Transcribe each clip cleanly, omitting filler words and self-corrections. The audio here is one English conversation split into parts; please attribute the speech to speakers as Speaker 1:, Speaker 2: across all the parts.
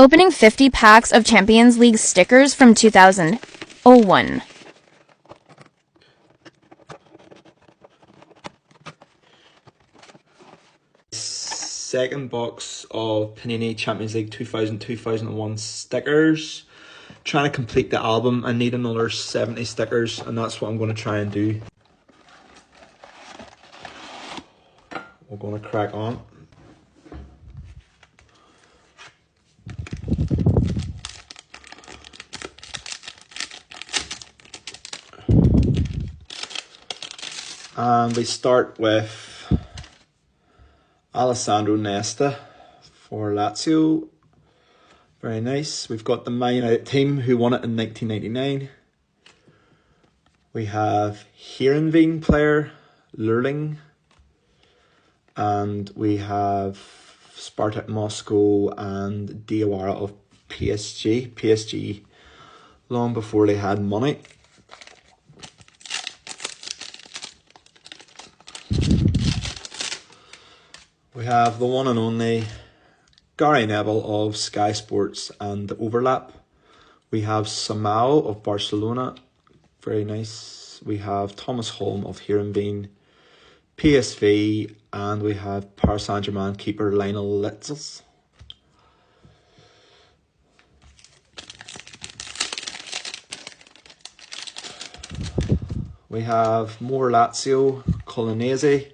Speaker 1: Opening 50 packs of Champions League stickers from 2001.
Speaker 2: Second box of Panini Champions League 2000-2001 stickers. Trying to complete the album. I need another 70 stickers, and that's what I'm going to try and do. We're going to crack on. And we start with Alessandro Nesta for Lazio. Very nice. We've got the Man United team who won it in 1999. We have Heerenveen player Lurling. And we have Spartak Moscow and Diawara of PSG. PSG long before they had money. We have the one and only Gary Neville of Sky Sports and the Overlap. We have Samao of Barcelona. Very nice. We have Thomas Holm of Heerenveen, PSV, and we have Paris Saint-Germain keeper Lionel Litzels. We have more Lazio, Colonnese.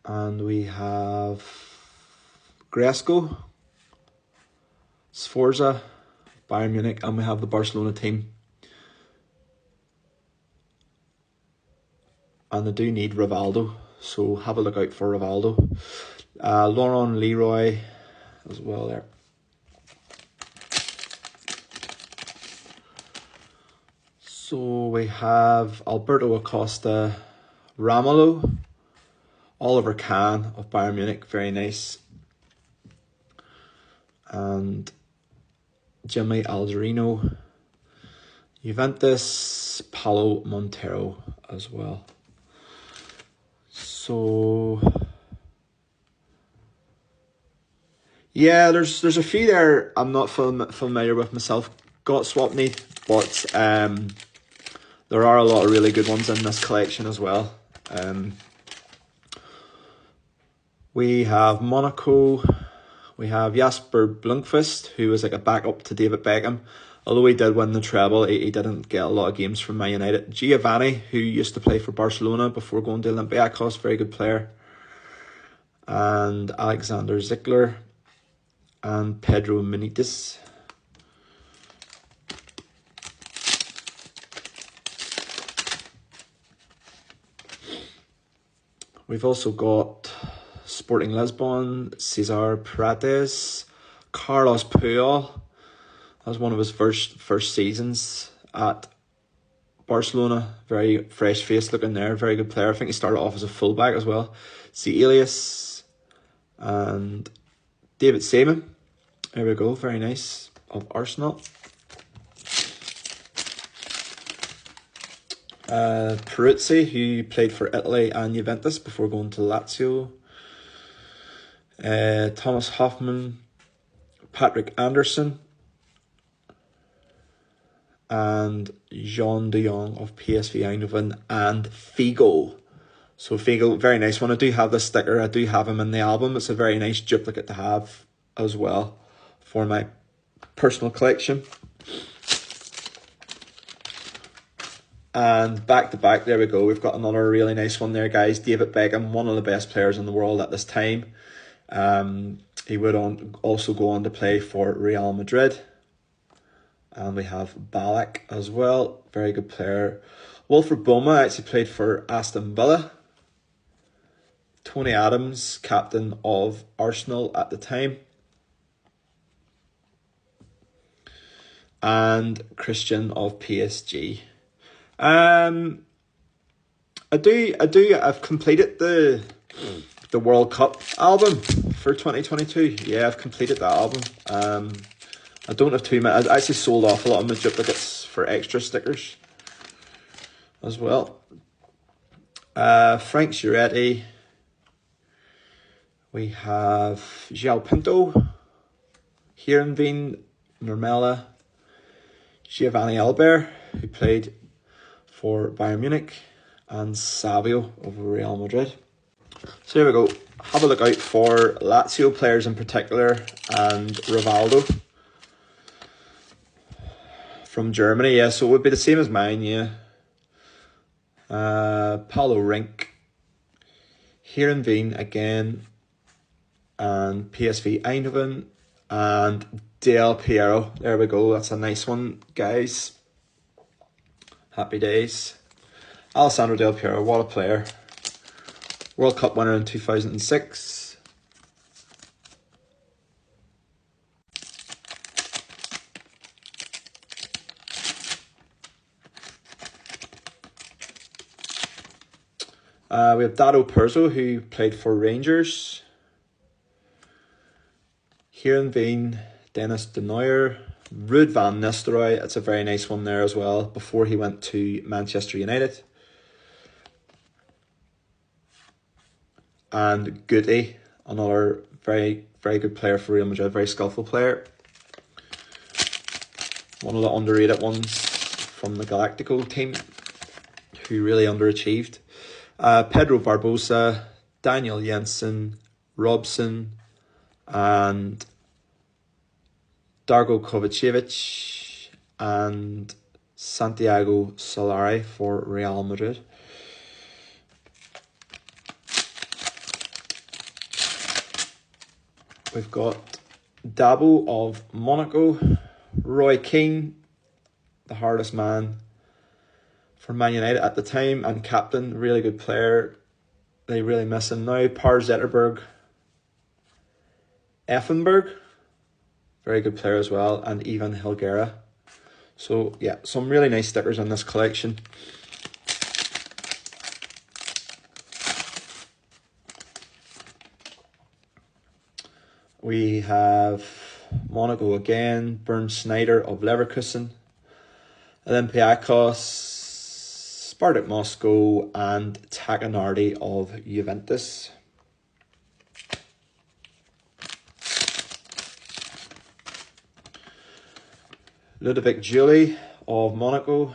Speaker 2: And we have Gresco, Sforza, Bayern Munich, and we have the Barcelona team. And they do need Rivaldo, so have a look out for Rivaldo. Laurent Leroy as well there. So we have Alberto Acosta, Ramelow, Oliver Kahn of Bayern Munich, very nice. And Jimmy Algerino, Juventus, Paulo Montero as well. So yeah, there's a few there I'm not familiar with myself. Gotgotneed, but there are a lot of really good ones in this collection as well. We have Monaco. We have Jasper Blomqvist, who was like a backup to David Beckham. Although he did win the treble, he didn't get a lot of games from Man United. Giovanni, who used to play for Barcelona before going to Olympiacos, very good player. And Alexander Zickler and Pedro Benitez. We've also got Sporting Lisbon, Cesar Prates, Carlos Puyol. That was one of his first seasons at Barcelona. Very fresh face looking there, very good player. I think he started off as a fullback as well. C. Elias and David Seaman. There we go, very nice, of Arsenal. Peruzzi, who played for Italy and Juventus before going to Lazio. Thomas Hoffman, Patrick Anderson, and Jean de Jong of PSV Eindhoven, and Figo. So Figo, very nice one. I do have this sticker. I do have him in the album. It's a very nice duplicate to have as well for my personal collection. And back to back, there we go. We've got another really nice one there, guys. David Beckham, one of the best players in the world at this time. He would also go on to play for Real Madrid. And we have Ballack as well, very good player. Wilfred Boma actually played for Aston Villa. Tony Adams, captain of Arsenal at the time. And Christian of PSG. I've completed the World Cup album for 2022. Yeah, I've completed that album. I don't have too many. I actually sold off a lot of my duplicates for extra stickers as well. Frank Giretti. We have João Pinto, Heerenveen, Normella, Giovanni Albert, who played for Bayern Munich, and Savio over Real Madrid. So here we go. Have a look out for Lazio players in particular, and Rivaldo from Germany. Yeah, so it would be the same as mine, yeah. Paulo Rink, Heerenveen again, and PSV Eindhoven, and Del Piero. There we go. That's a nice one, guys. Happy days. Alessandro Del Piero, what a player. World Cup winner in 2006. We have Dado Perzo, who played for Rangers. Heerenveen, Dennis De Nooijer. Ruud van Nistelrooy, that's a very nice one there as well, before he went to Manchester United. And Guti, another very, very good player for Real Madrid, very skillful player. One of the underrated ones from the Galactico team, who really underachieved. Pedro Barbosa, Daniel Jensen, Robson, and Darko Kovacevic, and Santiago Solari for Real Madrid. We've got Dabo of Monaco, Roy Keane, the hardest man for Man United at the time and captain, really good player. They really miss him now. Par Zetterberg, Effenberg, very good player as well, and Ivan Helguera. So yeah, some really nice stickers in this collection. We have Monaco again, Bernd Snyder of Leverkusen, Olympiacos, Spartak Moscow, and Takanardi of Juventus. Ludovic Giuli of Monaco,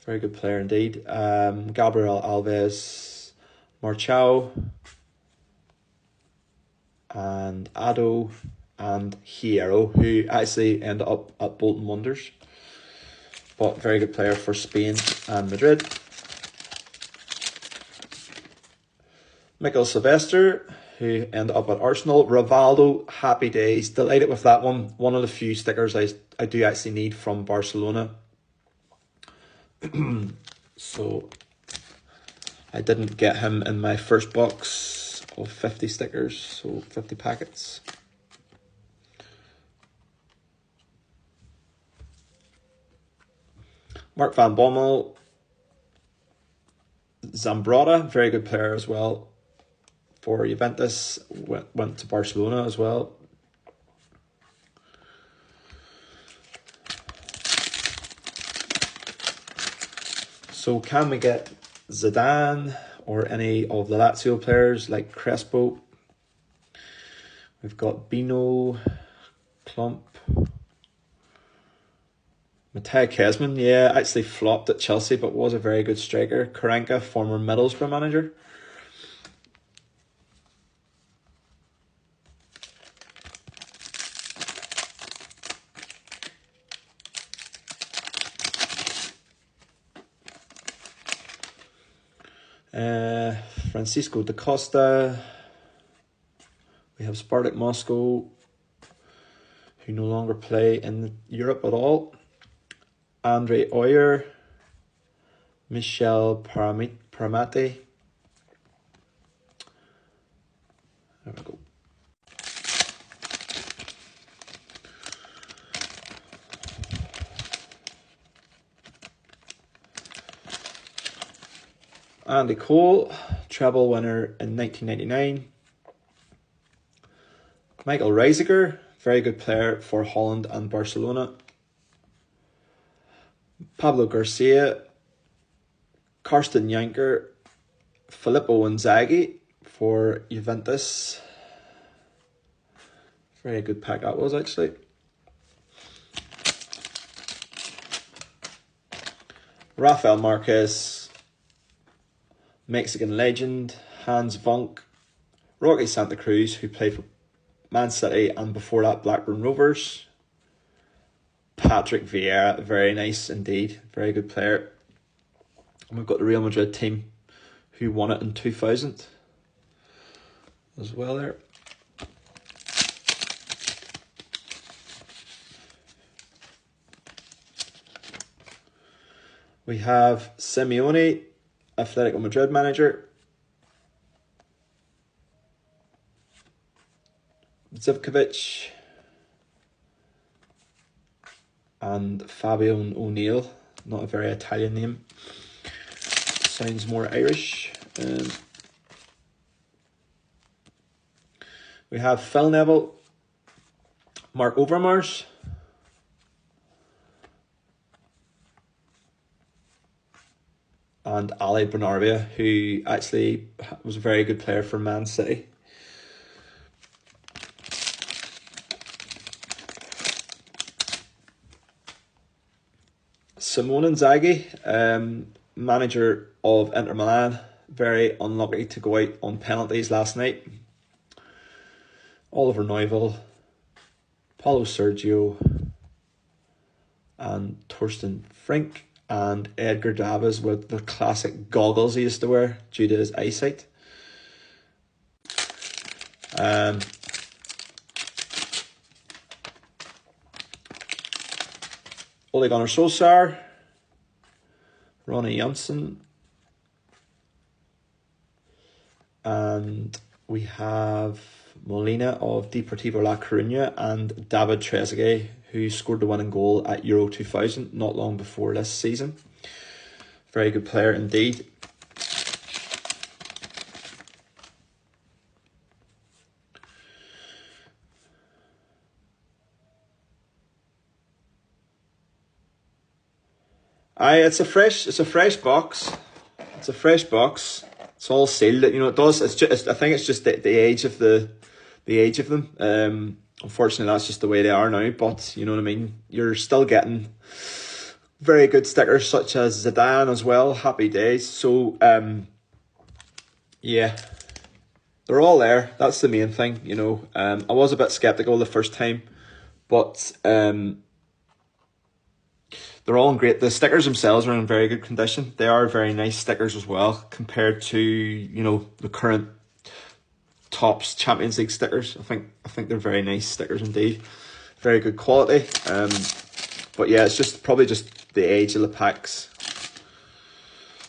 Speaker 2: very good player indeed. Gabriel Alves Marchao, and Ado, and Hierro, who actually ended up at Bolton Wanderers, but very good player for Spain and Madrid. Mikel Sylvester, who ended up at Arsenal. Rivaldo, happy days. Delighted with that one. One of the few stickers I do actually need from Barcelona. So I didn't get him in my first box of 50 stickers, so 50 packets. Mark van Bommel, Zambrotta, very good player as well for Juventus, went to Barcelona as well. So can we get Zidane or any of the Lazio players like Crespo? We've got Bino, Klump, Matej Kezman, yeah, actually flopped at Chelsea but was a very good striker. Karanka, former Middlesbrough manager. Francisco da Costa. We have Spartak Moscow, who no longer play in Europe at all. Andre Oyer, Michel Paramate. There we go. Andy Cole, treble winner in 1999. Michael Reisiger, very good player for Holland and Barcelona. Pablo Garcia, Karsten Janker, Filippo Inzaghi for Juventus. Very good pack that was, actually. Rafael Marquez, Mexican legend, Hans Vonk, Rocky Santa Cruz, who played for Man City and before that Blackburn Rovers. Patrick Vieira, very nice indeed, very good player. And we've got the Real Madrid team who won it in 2000 as well there. We have Simeone, Atletico Madrid manager. Zivkovic and Fabian O'Neill, not a very Italian name, sounds more Irish. We have Phil Neville, Mark Overmars, and Ali Bernabia, who actually was a very good player for Man City. Simone Inzaghi, manager of Inter Milan, very unlucky to go out on penalties last night. Oliver Neuville, Paulo Sergio, and Torsten Frink, and Edgar Davies with the classic goggles he used to wear due to his eyesight. Ole Gunnar Solskjaer, Ronnie Johnson, and we have Molina of Deportivo La Coruña and David Trezeguet, who scored the winning goal at Euro 2000 not long before this season. Very good player indeed. It's a fresh box. It's a fresh box. It's all sealed. You know, it does. I think it's just the age of them. Unfortunately, that's just the way they are now. But you know what I mean. You're still getting very good stickers such as Zidane as well. Happy days. So yeah, they're all there. That's the main thing. You know, I was a bit skeptical the first time, but they're all in great. The stickers themselves are in very good condition. They are very nice stickers as well compared to, you know, the current Topps Champions League stickers. I think they're very nice stickers indeed. Very good quality. But yeah, it's probably just the age of the packs.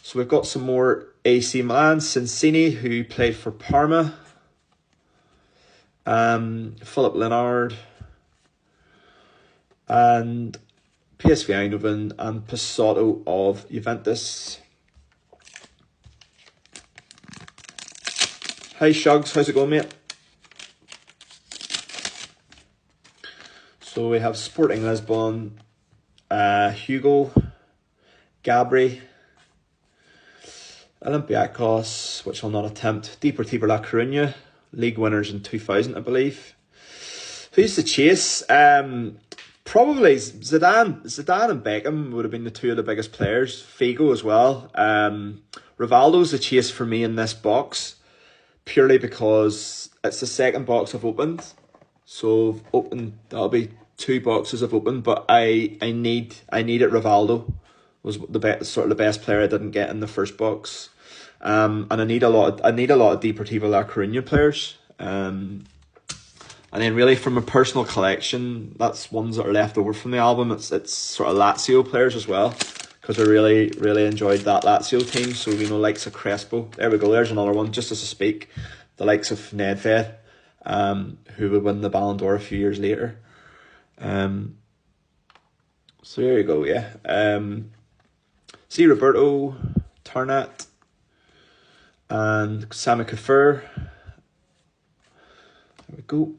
Speaker 2: So we've got some more AC Milan. Cincini, who played for Parma. Philip Leonard. And PSV Eindhoven and Passato of Juventus. Hi Shugs, how's it going, mate? So we have Sporting Lisbon, Hugo, Gabri, Olympiacos, which I'll not attempt, Deportivo La Coruña, league winners in 2000, I believe. Who's the chase? Probably Zidane and Beckham would have been the two of the biggest players. Figo as well. Rivaldo's the chase for me in this box, purely because it's the second box I've opened. So that'll be two boxes I've opened, but I needed Rivaldo. Was the best player I didn't get in the first box. And I need a lot of Deportivo La Coruña players. And then really from a personal collection, that's ones that are left over from the album. It's sort of Lazio players as well, because I really, really enjoyed that Lazio team. So, you know, likes of Crespo. There we go, there's another one, just as I speak. The likes of Nedved, who would win the Ballon d'Or a few years later. So there you go, yeah. See Roberto, Tarnat, and Sami Kafur. There we go.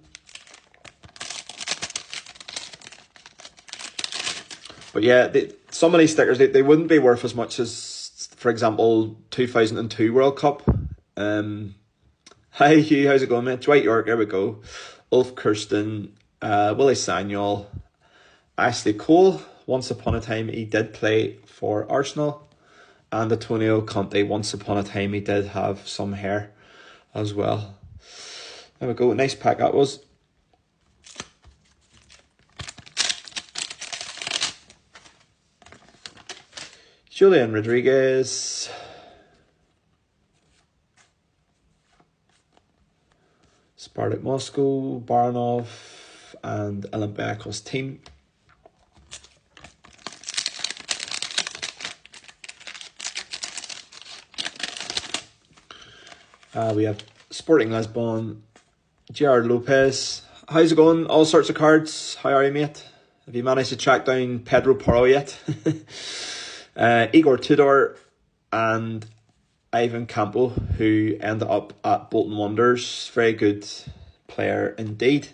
Speaker 2: But yeah, some of these stickers, they wouldn't be worth as much as, for example, 2002 World Cup. Hi Hugh, how's it going, mate? Dwight York, there we go. Ulf Kirsten, Willie Sagnol, Ashley Cole. Once upon a time, he did play for Arsenal. And Antonio Conte, once upon a time, he did have some hair as well. There we go, nice pack that was. Julian Rodriguez. Spartak Moscow, Baranov, and Olympiacos team. We have Sporting Lisbon, Gerard Lopez. How's it going? All sorts of cards. How are you, mate? Have you managed to track down Pedro Porro yet? Igor Tudor and Ivan Campo, who ended up at Bolton Wanderers. Very good player indeed.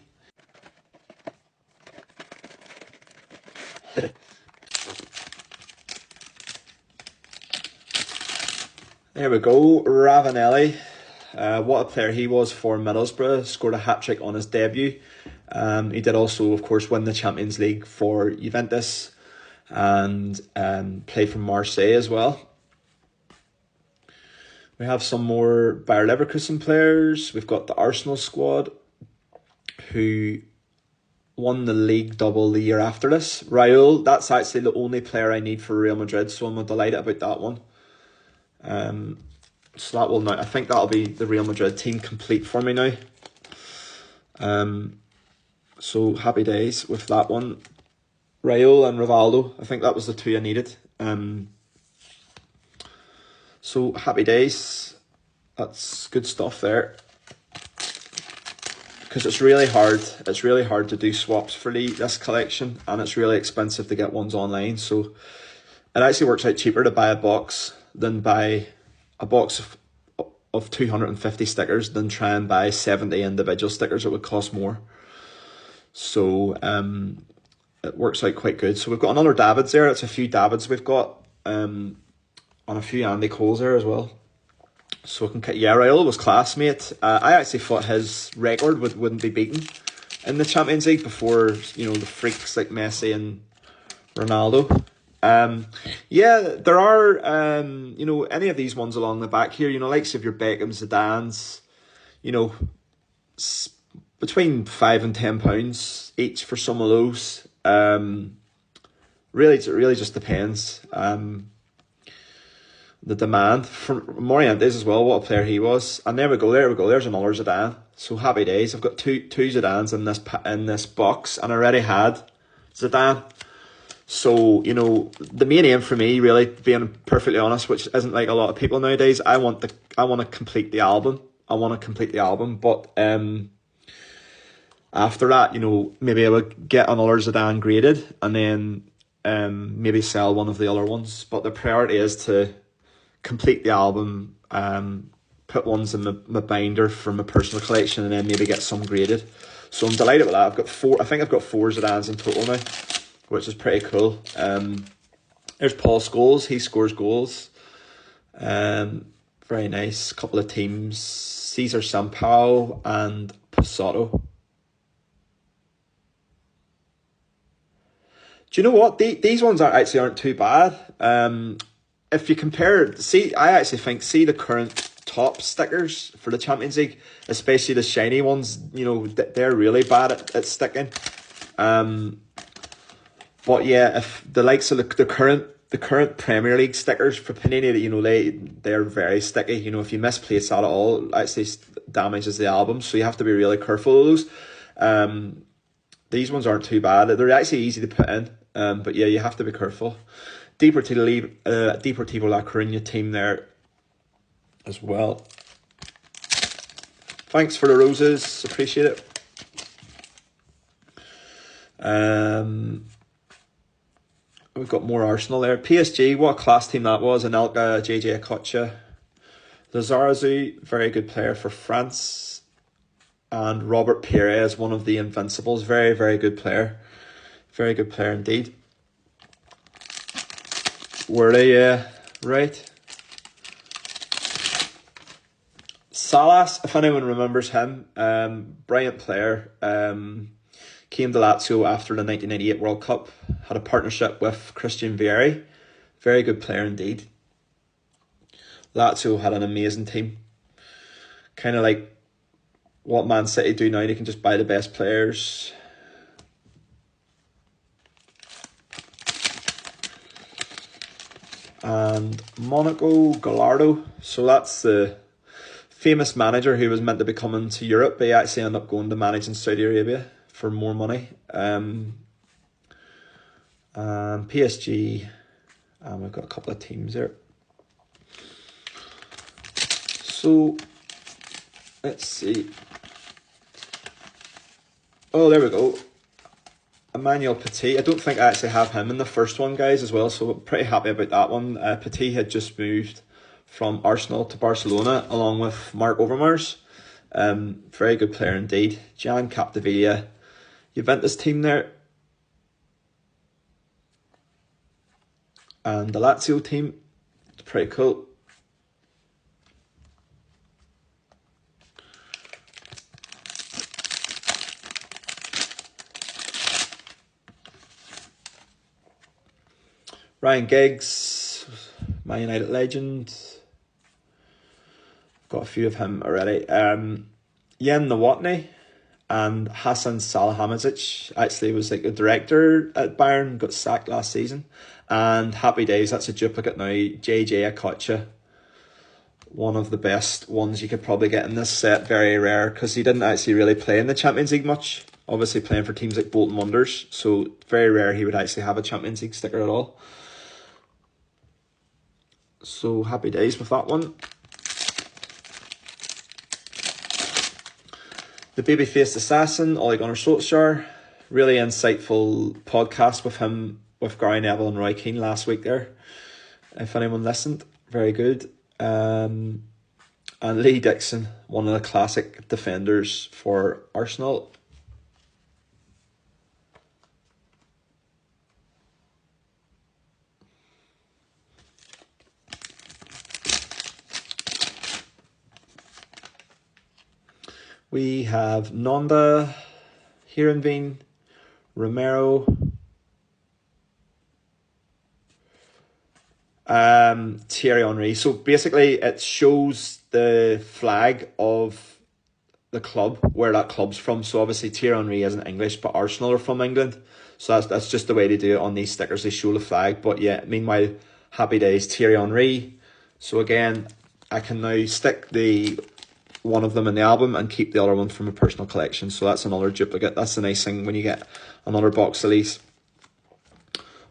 Speaker 2: There we go, Ravanelli. What a player he was for Middlesbrough. Scored a hat-trick on his debut. He did also, of course, win the Champions League for Juventus and played for Marseille as well. We have some more Bayer Leverkusen players. We've got the Arsenal squad, who won the league double the year after this. Raul, that's actually the only player I need for Real Madrid, so I'm delighted about that one. So that will now, I think that'll be the Real Madrid team complete for me now. So happy days with that one. Raul and Rivaldo, I think that was the two I needed. So happy days. That's good stuff there. Because it's really hard. It's really hard to do swaps for this collection, and it's really expensive to get ones online. So it actually works out cheaper to buy a box than buy a box of 250 stickers than try and buy 70 individual stickers. It would cost more. So it works out quite good. So we've got another Davids there. It's a few Davids we've got. On a few Andy Coles there as well. So we can, yeah, Raul was class, mate. I actually thought his record wouldn't be beaten in the Champions League before, you know, the freaks like Messi and Ronaldo. Yeah, there are, you know, any of these ones along the back here, you know, likes of your Beckhams, Zidanes, you know, between £5 and £10 each for some of those. Really, it really just depends. The demand for Morientes as well, what a player he was. And there we go, there's another Zidane. So happy days. I've got two Zidanes in this box, and I already had Zidane. So, you know, the main aim for me, really, being perfectly honest, which isn't like a lot of people nowadays, I want to complete the album. But after that, you know, maybe I would get another Zidane graded and then maybe sell one of the other ones. But the priority is to complete the album, put ones in my binder for my personal collection, and then maybe get some graded. So I'm delighted with that. I've got four Zidanes in total now, which is pretty cool. There's Paul Scholes, he scores goals. Very nice. Couple of teams, Cesar Sampaio and Posado. Do you know what? These ones aren't too bad. If you compare, I actually think, the current top stickers for the Champions League, especially the shiny ones, you know, they're really bad at sticking. But yeah, if the likes of the current Premier League stickers for Panini, you know, they're very sticky. You know, if you misplace that at all, it actually damages the album. So you have to be really careful of those. These ones aren't too bad. They're actually easy to put in. But yeah, you have to be careful. Deportivo La Coruña team there as well. Thanks for the roses, appreciate it. We've got more Arsenal there. PSG, what a class team that was. Anelka, JJ Okocha. Lazio, very good player for France. And Robert Pires, one of the Invincibles. Very, very good player. Very good player indeed. Were they? Yeah, right. Salas, if anyone remembers him, brilliant player. Came to Lazio after the 1998 World Cup. Had a partnership with Christian Vieri. Very good player indeed. Lazio had an amazing team. Kind of like what Man City do now. They can just buy the best players. And Monaco, Gallardo. So that's the famous manager who was meant to be coming to Europe, but he actually ended up going to manage in Saudi Arabia for more money. PSG, we've got a couple of teams there. So, let's see. Oh, there we go. Emmanuel Petit. I don't think I actually have him in the first one, guys, as well, so I'm pretty happy about that one. Petit had just moved from Arsenal to Barcelona, along with Marc Overmars. Very good player indeed. Jan Capdevila, Juventus team there. And the Lazio team, pretty cool. Ryan Giggs, Man United legend. Got a few of him already. Jan Nowotny and Hasan Salihamidzic actually was like a director at Bayern, got sacked last season. And happy days, that's a duplicate now. JJ Okocha, one of the best ones you could probably get in this set. Very rare because he didn't actually really play in the Champions League much. Obviously playing for teams like Bolton Wanderers, so very rare he would actually have a Champions League sticker at all. So happy days with that one. The baby-faced assassin, Ole Gunnar Solskjaer. Really insightful podcast with him, with Gary Neville and Roy Keane last week there. If anyone listened, very good. And Lee Dixon, one of the classic defenders for Arsenal. We have Nonda, Heerenveen, Romero, Thierry Henry. So basically it shows the flag of the club, where that club's from. So obviously Thierry Henry isn't English, but Arsenal are from England. So that's just the way they do it on these stickers. They show the flag. But yeah, meanwhile, happy days, Thierry Henry. So again, I can now stick the one of them in the album and keep the other one from a personal collection. So that's another duplicate. That's the nice thing when you get another box of these.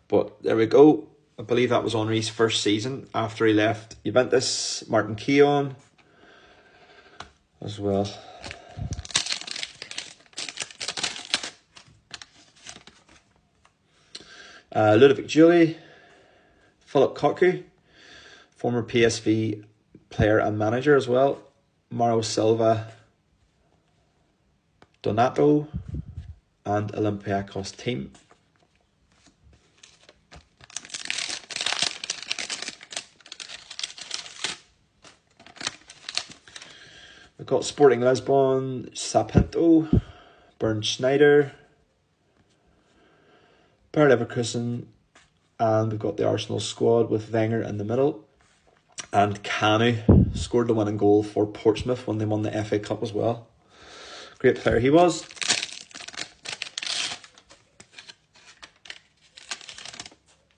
Speaker 2: But there we go. I believe that was Henry's first season after he left Juventus. Martin Keown as well. Ludovic Giuli, Philip Cocu, former PSV player and manager as well. Mauro Silva, Donato, and Olympiacos team. We've got Sporting Lisbon, Sapinto, Bernd Schneider, Bayer Leverkusen, and we've got the Arsenal squad with Wenger in the middle. And Kanu scored the winning goal for Portsmouth when they won the FA Cup as well. Great player he was.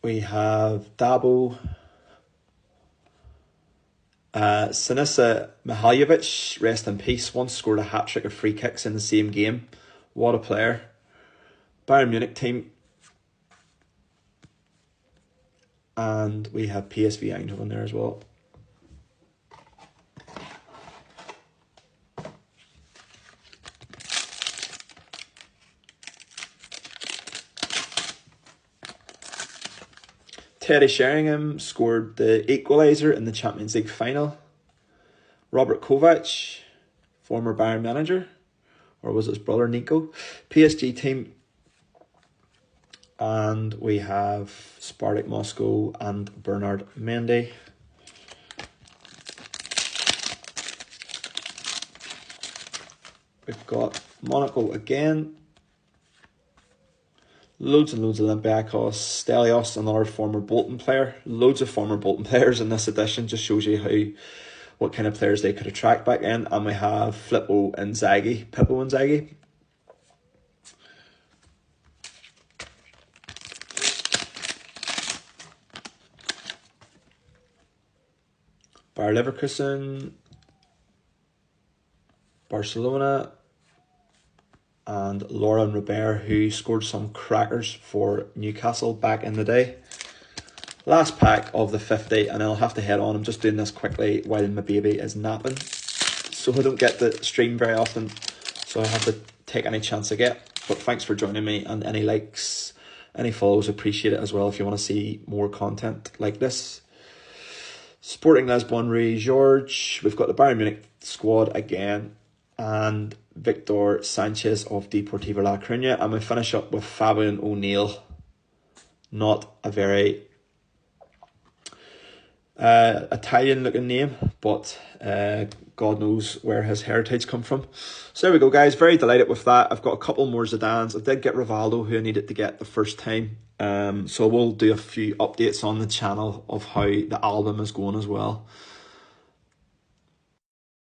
Speaker 2: We have Dabo, Sinisa Mihajlovic, rest in peace, once scored a hat-trick of free kicks in the same game. What a player. Bayern Munich team. And we have PSV Eindhoven there as well. Teddy Sheringham scored the equaliser in the Champions League final. Robert Kovac, former Bayern manager, or was his brother Nico? PSG team. And we have Spartak Moscow and Bernard Mendy. We've got Monaco again. Loads and loads of Olympiacos. Stelios, another former Bolton player. Loads of former Bolton players in this edition. Just shows you what kind of players they could attract back then. And we have Pippo Inzaghi. Bayer Leverkusen, Barcelona, and Laurent Robert, who scored some crackers for Newcastle back in the day. Last pack of the 50, and I'll have to head on. I'm just doing this quickly while my baby is napping, so I don't get to stream very often, so I have to take any chance I get. But thanks for joining me, and any likes, any follows, appreciate it as well if you want to see more content like this. Sporting Lisbon, Rui George. We've got the Bayern Munich squad again, and Victor Sanchez of Deportivo La Coruña. And we finish up with Fabian O'Neill. Not a very Italian looking name, but God knows where his heritage come from. So there we go, guys. Very delighted with that. I've got a couple more Zidans. I did get Rivaldo, who I needed to get the first time. So we'll do a few updates on the channel of how the album is going as well.